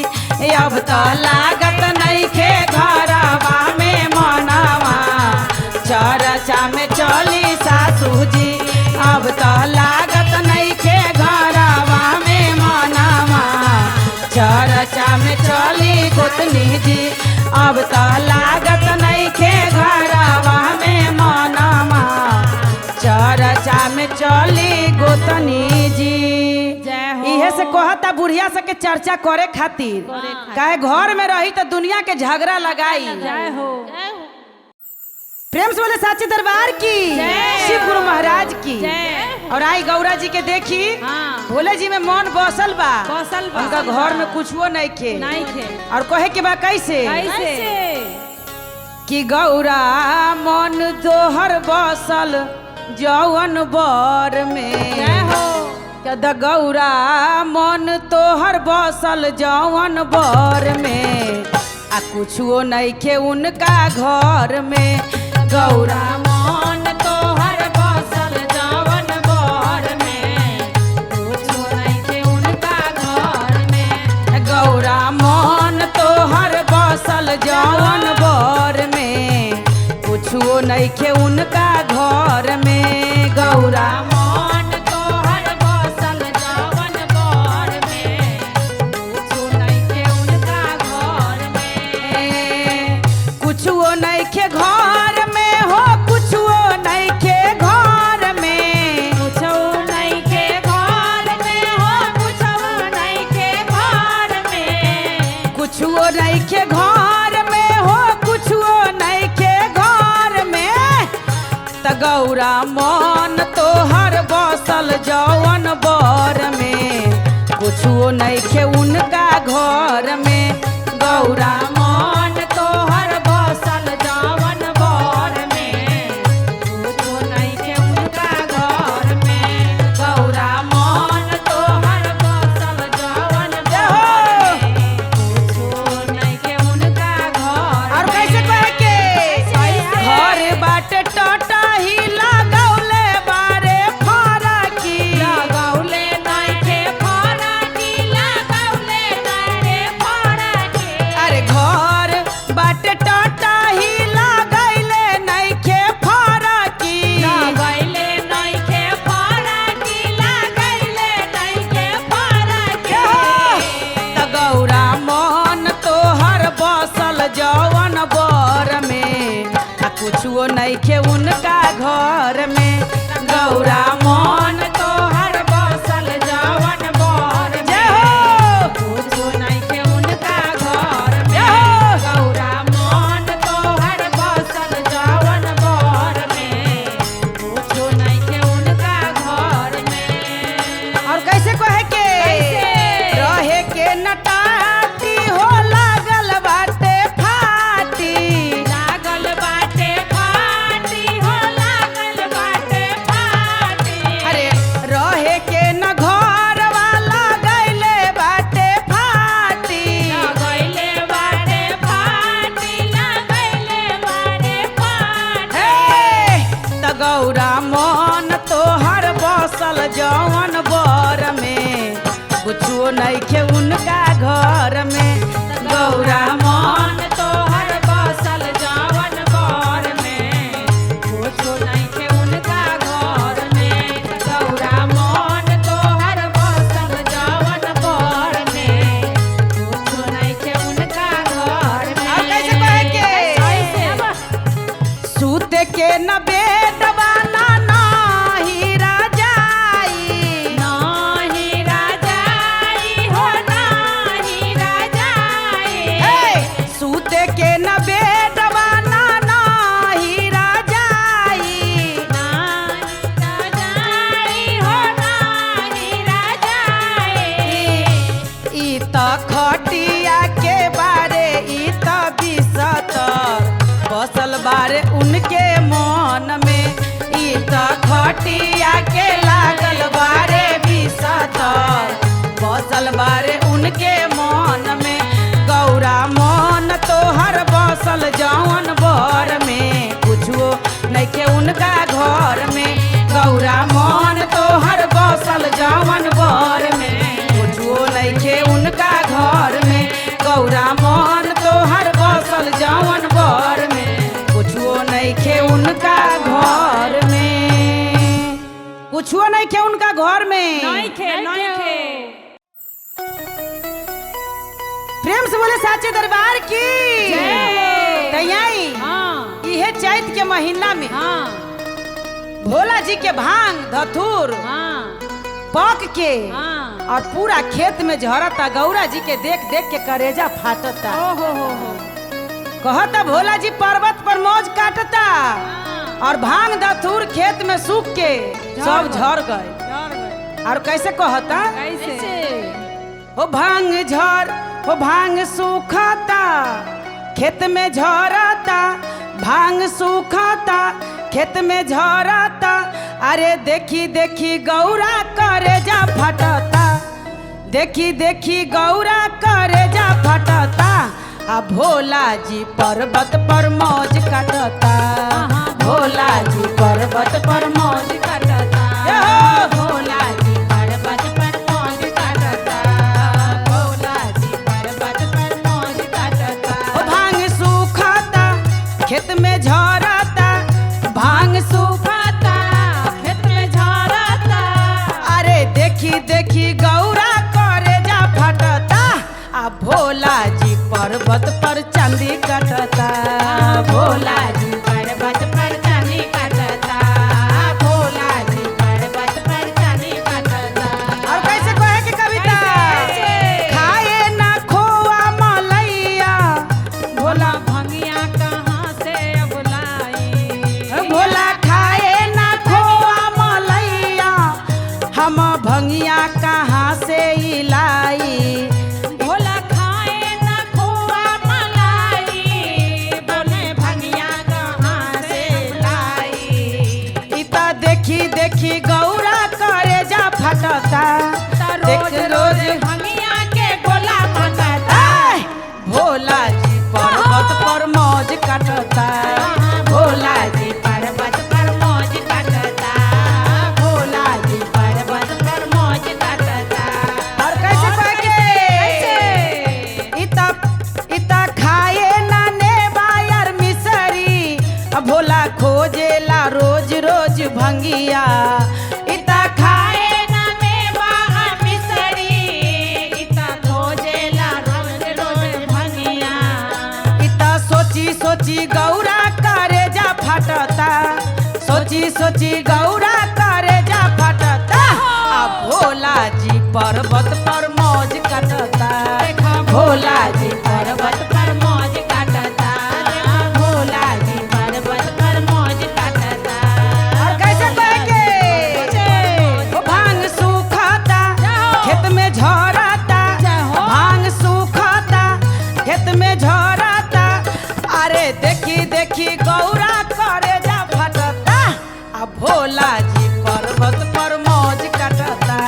अब तो लागत नइखे घरवा में मनामा चर्चा में चली सासू जी अब तो लागत नइखे घरवा में मनामा चर्चा में चली गोतनी गोतनी जी अब तो लागत नहीं खे घरवा में मनमा चर्चा में चली गोतनी जी। इहे से कहता बुढ़िया से के चर्चा करे खातिर काहे घर में रही तो दुनिया के झगड़ा लगाई। प्रेम से बोले साचे दरबार की शिव गुरु महाराज की। और आई गौरा जी के देखी भोले जी में मन बसल बा उनका घर में कुछो नहीं खे और कहे के बा कैसे कि गौरा मन तोहर बसल जौवन बर में गौरा मन तोहर बसल जौवन बर में आ कुछो नहीं खे उनका घर में। गौरा मन तोहर बसल जौवन बर में कुछो नहीं खे उनका घर में। गौरा मन तोहर बसल जौवन बर में कुछो नहीं खे उनका घर में। गौरा मन तोहर बसल जौवन बर में कुछो नहीं खे उनका घर में। कुछो नहीं खे घर में हो कुछो नहीं खे घर में कुछो नहीं खे घर में हो कुछो नहीं खे घर में कुछो नहीं खे घर में हो कुछो नहीं खे घर में। त गौरा मन तोहर बसल जौवन बर में कुछो नहीं खे उनका घर में। गौरा मन तोहर बसल जौवन बर में कुछो नहीं खे उनका घर में। गौरा मन तोहर बसल जौवन बर में कुछो नहीं खे उनका घर। और कैसे कहे के घर बाटे टटा ही लगौले बारे फरकी लगौले नहीं खे फरकी लगौले नहीं रे फरकी। अरे घर बाटे टटा ही लगैले नहीं खे फरकी लगैले नहीं खे फरकी लगैले नहीं खे फरकी। त गौरा मन तोहर बसल जौवन बर में आ कुछो नहीं खे उनका घर में। गौरा मन तोहर बसल जौवन बर में कुछो नहीं खे उनका घर में। गौरा मन तोहर बसल जौवन बर में कुछो नहीं खे उनका घर में। और कैसे कहे के रहे के नटाती हो लागल बाटे फाटी लागल बाटे फाटी हो लागल बाटे फाटी। अरे रहे के न घर वाला गइले बाटे फाटी गइले बाटे फाटी लगैले बाटे फाटी। त गौरा मन तोहर बसल जौवन बर में कुछो नहीं खे उनका घर में। गौरा मन तोहर बसल जौवन बर में कुछो नहीं खे उनका घर में। गौरा मन तोहर बसल जौवन बर में कुछो नहीं खे उनका घर में। और कैसे कहे के सूते के न बेटवा ना नाही राजाई नाही राजाई हो नाही राजाई। सूते के न बेटवा ना नाही राजाई नाही राजाई हो नाही राजाई। ई त खटिया के बारे ई त बिसतर बसल बारे उनके मन में। ई त खटिया के लागल बारे बिसतर बसल बारे उनके मन में। गौरा मन तोहर बसल जौवन बर में कुछो नहीं खे उनका घर में। गौरा मन तोहर बसल जौवन बर में कुछो नहीं खे उनका घर में। गौरा मन तोहर बसल जौवन बर में कुछो नहीं खे उनका घर में कुछो नहीं खे उनका घर में। नहीं खे प्रेम प्रेम से बोले साचे दरबार की तैयारी। हाँ इहे चैत के महीना में हाँ भोला जी के भांग धतूर हाँ पक के हाँ और पूरा खेत में झरता। गौरा जी के देख देख के करेजा फाटता। हो कहता भोला जी पर्वत पर मौज काटता और भांग धतूर खेत में सूख के सब झड़ गए। और कैसे कहता कैसे हो भांग झड़ हो भांग सूखता खेत में झरता। भांग सूखता खेत में झरता। अरे देखी देखी गौरा करेजा फटता। देखी देखी गौरा करेजा फटता। आ भोला जी पर्वत पर मौज काटता। भोला जी पर्वत पर मौज काटता। भोला जी पर्वत पर मौज काटता। भोला जी पर्वत पर मौज काटता। भांग सूखता खेत में झरता। भांग सूखता खेत में झरता। अरे देखी देखी गौरा करेजा फटता। आ भोला जी पर्वत पर चांदी काटता। भोला जी पर्वत पर चांदी काटता। भोला जी पर्वत पर चांदी काटता। और कैसे कहे की कविता खाए ना खोआ मलैया। भोला भंगिया कहाँ से बुलाई भोला खाए ना खोआ मलैया। हम भंगिया कहाँ से लाई। भोला खाए ना खोआ मलाई बोले भंगिया कहाँ से लाई। इता देखी देखी गौरा करेजा फटता। रोज रोज भंगिया के गोला मंगता। भोला जी पर्वत पर मौज काटता। भोला जी पर्वत पर मौज काटता। भोला जी पर्वत पर मौज काटता। और कैसे कहे इता इता खाए ना नेबा यार मिसरी। भोला खोजेला रोज रोज भंगिया। इता खाए ना मेवा मिसरी इता खोजेला रोज रोज भंगिया। इता सोची सोची गौरा करेजा फटता। सोची सोची गौरा करेजा फटता। आ भोला जी पर्वत पर मौज काटता। भोला जी पर्वत पर मौज काटता। भोला जी पर्वत पर मौज काटता। और कैसे कहेंगे वो भांग सूखता खेत में झरता। भांग सूखता खेत में झरता। अरे देखी देखी गौरा करेजा फटता। आ भोला जी पर्वत पर मौज काटता।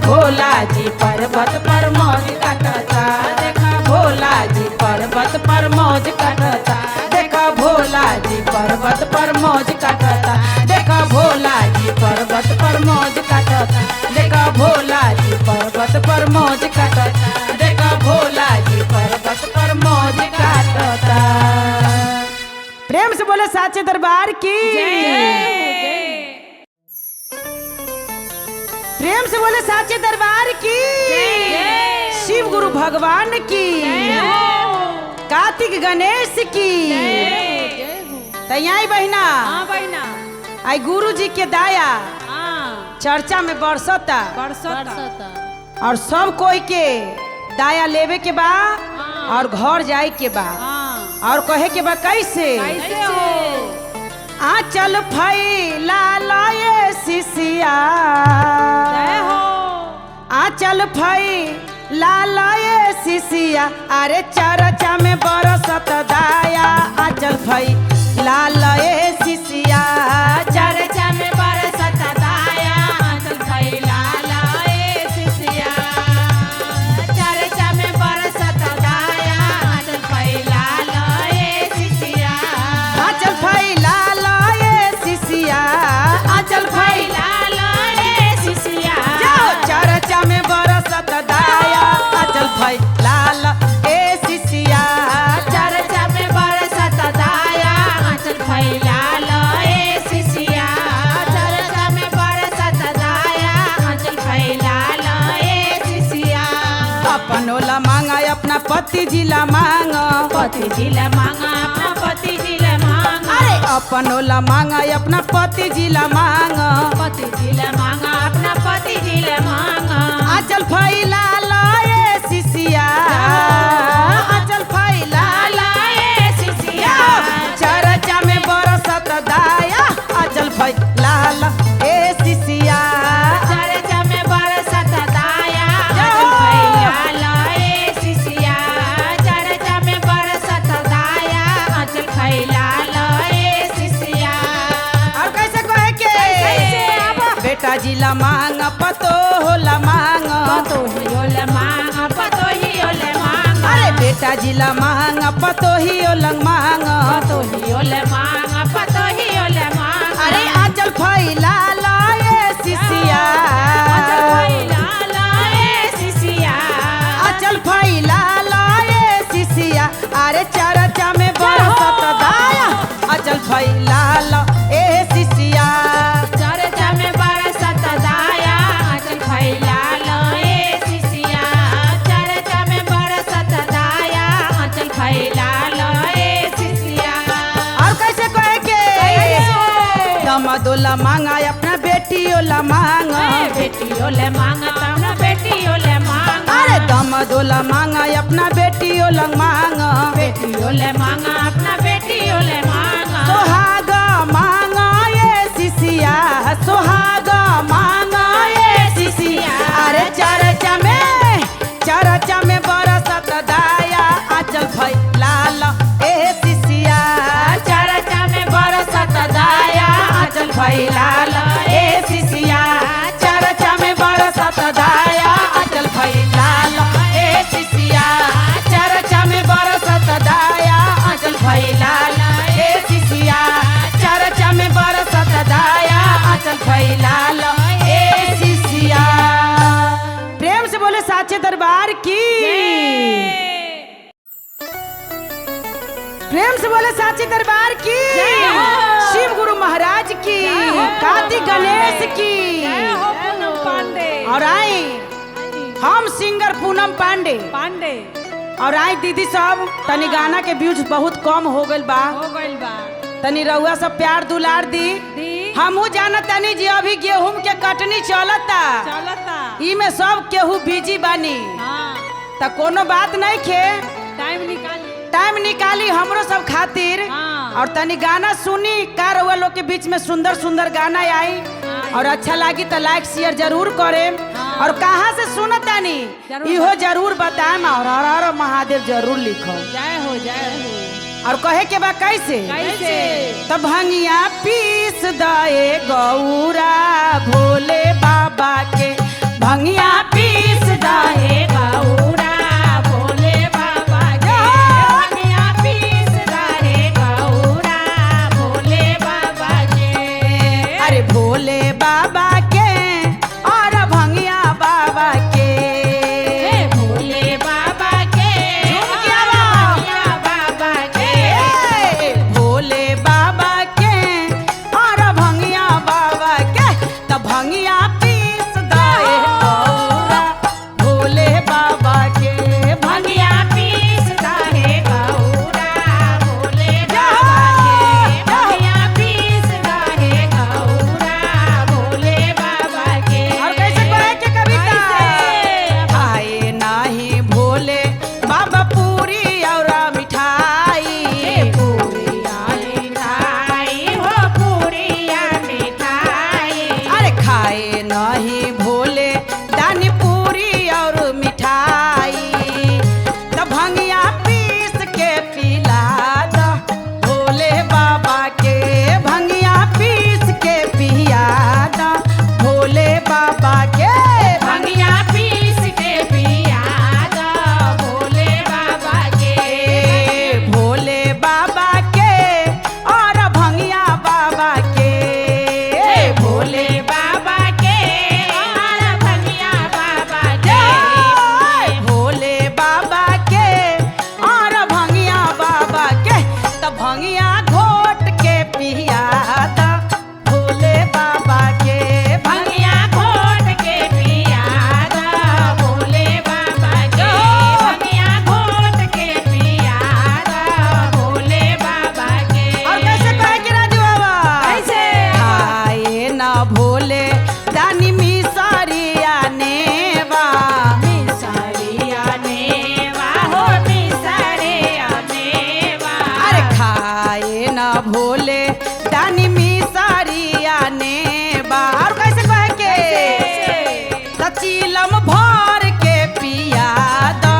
भोला जी पर्वत पर मौज काटता। भोला जी पर्वत पर मौज काटता। देखा भोला जी पर्वत पर मौज काटता। देखा भोला जी पर्वत पर मौज काटता। देखा भोला जी पर्वत पर मौज काटता। देखा भोला जी पर्वत पर मौज काटता। प्रेम से बोले साचे दरबार की। प्रेम से बोले साचे दरबार की। शिव गुरु भगवान की। कार्तिक गणेश की। तैयारी बहिना हाँ बहिना आई गुरु जी के दाया हाँ चर्चा में बरसता। बरसता और सब कोई के दाया लेवे के बा और घर जाए के बा। हाँ और कहे के बा कैसे कैसे हो आंचल फैला लाए सिसिया। जय हो आंचल फैला लाए सिसिया। अरे चर्चा में बरसत दाया। आंचल फैला लाए सिसिया। चर्चा में बरसत दाया आंचल फैला लाए सिसिया। चर्चा में बरसत दाया आंचल फैला लाए सिसिया। आंचल फैला लाए सिसिया। आंचल फैला लाए सिसिया। चर्चा में बरसत दाया। आंचल फैला लाए सिसिया। चर्चा में बरसत दाया आंचल फैला पति जिला मांग पति जिला मांगा अपना पति जिला मांगा अरे अपनो ला मांग अपना पति जिला मांग पति जिला मांगा अपना पति जिला मांगा अचल फैला लाए सिसिया अचल फैला लाए सिसिया चरचा में बरसत दाया अचल फैला ए सिसिया चरचा में बरसत दाया अचल फैला लाए सिसिया चरचा में बरसत दाया अचल फैला लाए सिसिया और कैसे कहे के कैसे अब बेटा जिला मांग पतो होला मांग पतो ही ओले मांगा पतो ही ओले मांगा अरे बेटा जिला मांग पतो ही ओलंग मांग पतो ही ओले मांगा पतो ही ओले मांगा अरे आंचल फैला लाए सिसिया अचल फैला लाए सिसिया आंचल फैला लाए सिसिया अरे चरचा में बरसत दाया आंचल फैला ए सिसिया चरचा में बरसत दाया अचल फैला लाए सिसिया चरचा में बरसत दाया अचल फैला लाए सिसिया और कैसे कहे के दमदोला मांगा अपना बेटी ओला मांगा बेटी ओले मांगा तमना बेटी ओले मांगा अरे दमदोला मांगा अपना बेटी ओलंग मांगा बेटी ओले मांगा अपना बेटी ओले मांगा सोहाग मांगा ये सिसिया सोहाग मांगा ये सिसिया अरे चरचा में बरसत दाया आंचल फैला ए सिसिया चरचा में बरसत दाया आंचल फैला ए सिसिया चरचा में बरसत दाया आंचल फैला ए सिसिया चरचा में बरसत दाया आंचल फैला ए सिसिया चरचा में बरसत दाया आंचल फैला ए सिसिया प्रेम से बोले साचे दरबार की प्रेम से बोले साची दरबार की शिव गुरु महाराज की कार्तिक गणेश की और आई हम सिंगर पूनम पांडे पांडे और आई दीदी सब तनी गाना के व्यूज बहुत कम हो गइल बा हो गइल बा तनी रउआ सब प्यार दुलार दी हमहू जानत तनी जी अभी गेहूं के कटनी चलता चलता ई में सब केहू बिजी बानी हाँ त कोनो बात नहीं खे टाइम निकाली हमरो सब खातिर हाँ। और तनी गाना सुनी का रउआ लोग के बीच में सुंदर सुंदर गाना आई और अच्छा लगी तो लाइक शेयर जरूर करे हाँ। और कहाँ से सुनत तानी जरूर इहो जरूर बताएं और हर हर महादेव जरूर लिखो जय हो और कहे के बा कैसे कैसे तो भंगिया पीस दए गौरा भोले बाबा के भंगिया पीस दए गौरा भोले बाबा के भंगिया पीस दए गौरा भोले बाबा के अरे भोले बाबा के और भंगिया बाबा के भोले बाबा के झूम के आवा। भंगिया बाबा के भोले बाबा के और भंगिया बाबा के तो भंगिया पीस दए गौरा न भोले दानी मिसारिया ने बाहर कैसे कहे के तचीलम भर के पिया द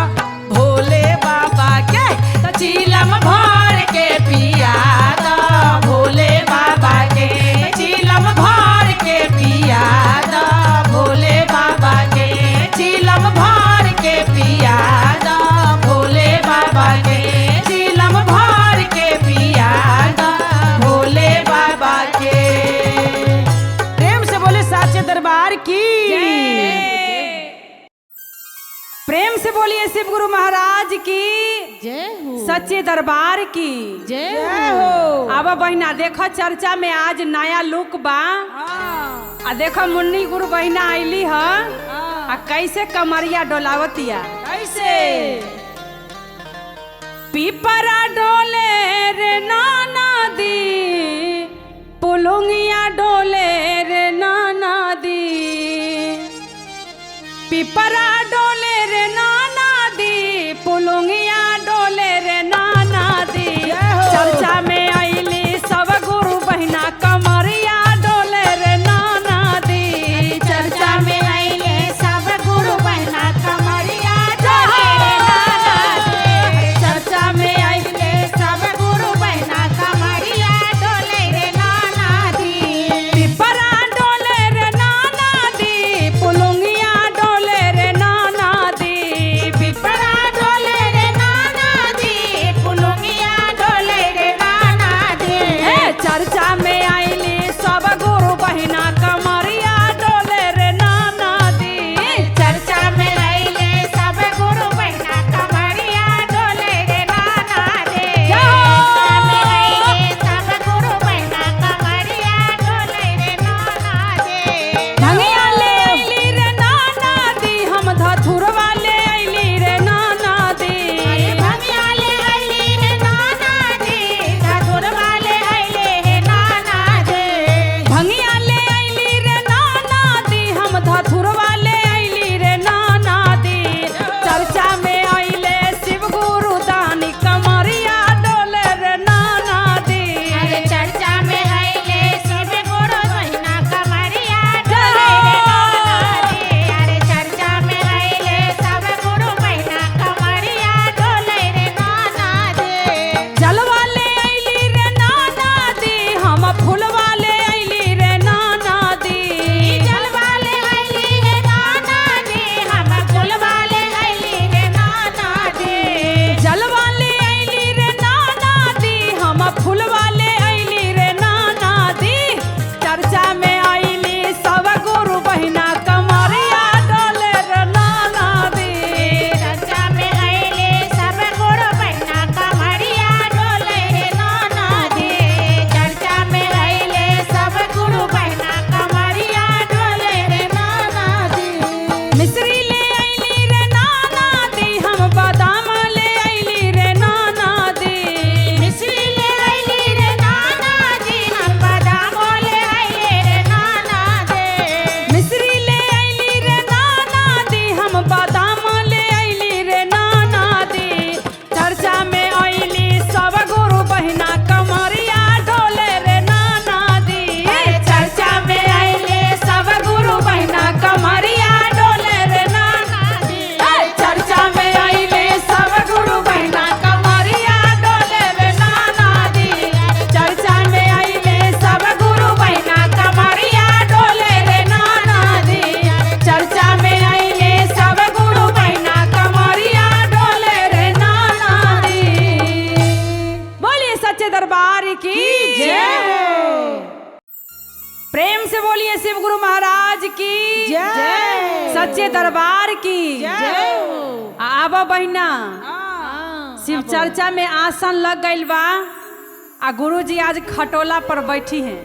भोले बाबा के तचीलम भर के पिया द भोले बाबा के चीलम भर के पिया द भोले बाबा के चीलम भर के पिया द भोले बाबा के चीलम भर के पिया द भोले बाबा के। प्रेम से बोले साचे दरबार की, प्रेम से बोलिए शिव गुरु महाराज की जय हो, सच्चे दरबार की जय हो। अब बहिना देखो चर्चा में आज नया लुक बा। आ देखो मुन्नी गुरु बहिना आईली ह आ कैसे कमरिया डोलावतिया कैसे पीपरा डोले रे नाना दी पुलुंगिया डोले रे नाना दी पिपरा डोले रे नाना दी पुलुंगिया डोले रे नाना दी चर्चा में आईली सब गुरु बहिना कमरिया डोले रे नाना दी चर्चा में आईली सब गुरु बहिना कमरिया डोले रे नाना दी चर्चा में आईली सब गुरु बहिना कमरिया डोले रे नाना दी पिपरा डोले रे नाना दी पुलुंगिया डोले रे नाना दी पिपरा डोले रे नाना दी पुलुंगिया डोले रे नाना दी चर्चा में आईली सब गुरु बहिना कमरिया डोले रे नाना दी चर्चा में आईली सब गुरु बहिना कमरिया डोले रे नाना दी चर्चा में आईली सब गुरु बहिना कमरिया डोले रे नाना दी भंगिया ले आईली रे नाना दी हम धथुरवा ले आईली रे नाना दी भंगिया ले आईली रे नाना दी धथुरवा ले आईली रे नाना दी भंगिया ले आईली रे नाना दी हम धथुरवा ले आईली रे नाना दी चर्चा में आईले शिव गुरु दानी कमरिया डोले रे नाना दी चर्चा में आईले शिव गुरु बहिना कमरिया डोले रे नाना दी अरे चर्चा में आईले सब गुरु बहिना कमरिया डोले रे नाना दी जलवा ले आईली रे नाना दी हम फूलवा ले आईली रे नाना दी जलवा ले आईली रे नाना दी हम फूलवा ले आईली रे नाना दी जलवा ले आईली रे नाना दी हम फूलवा ले आईली रे नाना दी चर्चा में आईली सब गुरु बहिना कमरिया डोले रे नाना दी चर्चा में आईली सब गुरु बहिना कमरिया डोले रे नाना दी चर्चा में आईली सब गुरु बहिना कमरिया डोले रे नाना दी मिश्री ले आईली रे नाना दी हम बादाम ले आईली रे नाना दी मिश्री ले आईली रे नाना दी हम बादाम ले आईली रे नाना दी मिश्री ले आईली रे नाना दी हम बादाम ले आईली रे नाना दी चर्चा में आईली सब गुरु बहिना कमरिया डोले रे नाना दी चर्चा में आईली सब गुरु बहिना कमरिया डोले रे नाना दी चर्चा में आईली सब गुरु बहिना कमरिया डोले रे नाना दी चर्चा में आईली सब गुरु बहिना कमरिया डोले रे नाना दी चर्चा में आईली सब गुरु बहिना कमरिया डोले रे नाना दी। बोलिए सच्चे दरबार की जय हो। प्रेम से बोलिए शिव गुरु महाराज की जय, सच्चे दरबार की जय हो। आबा बहिना शिव चर्चा में आसन लग गइल बा आ गुरुजी आज खटोला पर बैठी हैं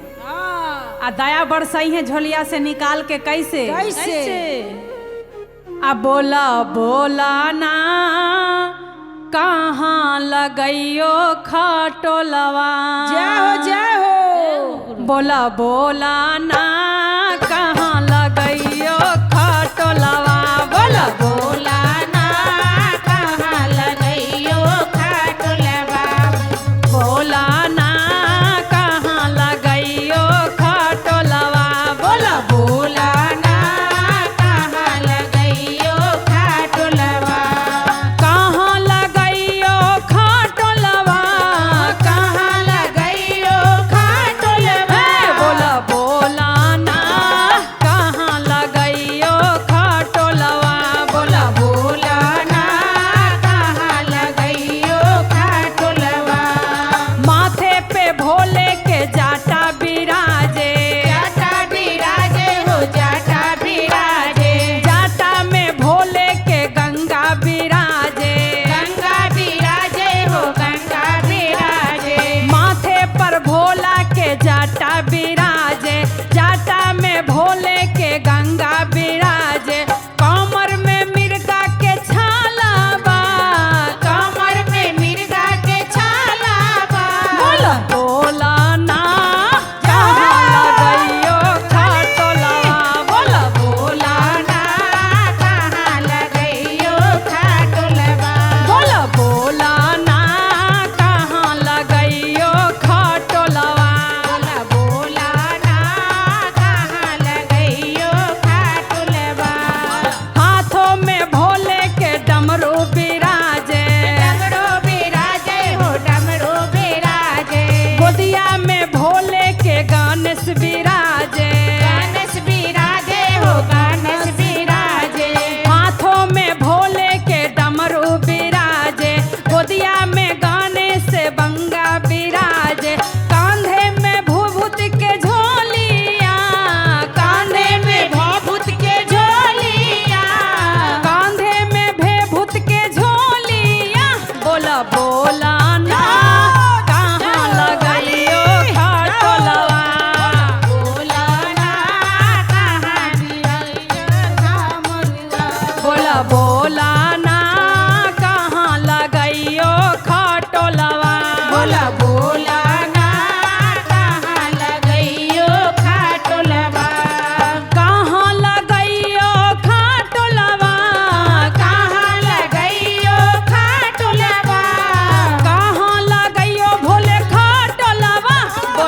आ दया बरसई है झोलिया से निकाल के कैसे कैसे आ बोला बोला ना कहाँ लगइयो खटोलवा जय हो बोला बोला ना कहाँ लगइयो खटोलवा बोला बोला ना कहाँ लगइयो खटोलवा बोला ना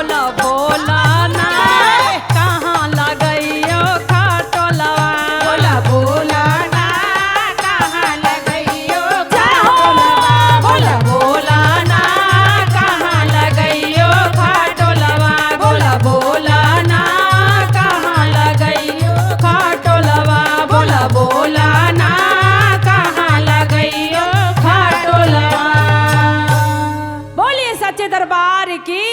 बोला बोला ना कहाँ लगइयो खाटोलवा बोला बोला ना कहाँ लगइयो खाटोलवा बोला बोला ना कहाँ लगइयो खाटोलवा बोला बोला ना कहाँ लगइयो खाटोलवा बोला बोला ना कहाँ लगइयो खाटोलवा। बोलिए सच्चे दरबार की